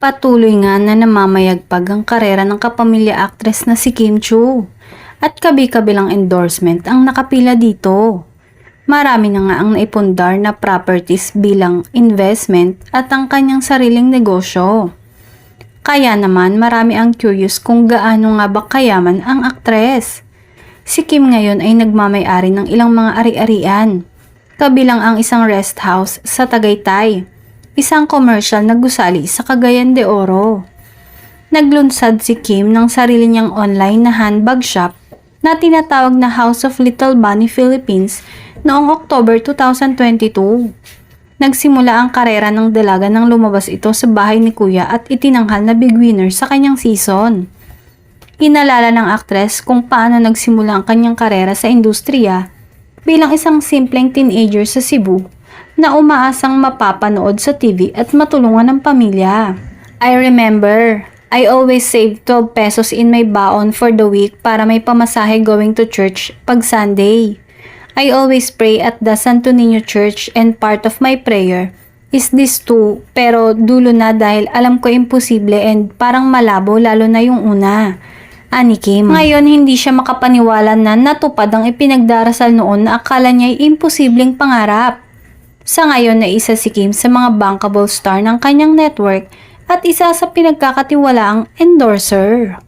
Patuloy nga na namamayagpag ang karera ng kapamilya actress na si Kim Chiu at kabi-kabilang endorsement ang nakapila dito. Marami na nga ang naipundar na properties bilang investment at ang kanyang sariling negosyo. Kaya naman marami ang curious kung gaano nga ba kayaman ang aktres. Si Kim ngayon ay nagmamay-ari ng ilang mga ari-arian, kabilang ang isang rest house sa Tagaytay, isang commercial na gusali sa Cagayan de Oro. Naglunsad si Kim ng sarili niyang online na handbag shop na tinatawag na House of Little Bunny Philippines noong October 2022. Nagsimula ang karera ng dalaga nang lumabas ito sa bahay ni Kuya at itinanghal na big winner sa kanyang season. Inalala ng aktres kung paano nagsimula ang kanyang karera sa industriya bilang isang simpleng teenager sa Cebu na umaasang mapapanood sa TV at matulungan ng pamilya. I remember, I always save 12 pesos in my baon for the week para may pamasahe going to church pag Sunday. I always pray at the Santo Niño Church and part of my prayer is this too, pero dulo na dahil alam ko imposible and parang malabo lalo na yung una. Ani Kim. Ngayon hindi siya makapaniwala na natupad ang ipinagdarasal noon na akala niya ay imposibleng pangarap. Sa ngayon na isa si Kim sa mga bankable star ng kanyang network at isa sa pinagkakatiwalaang endorser.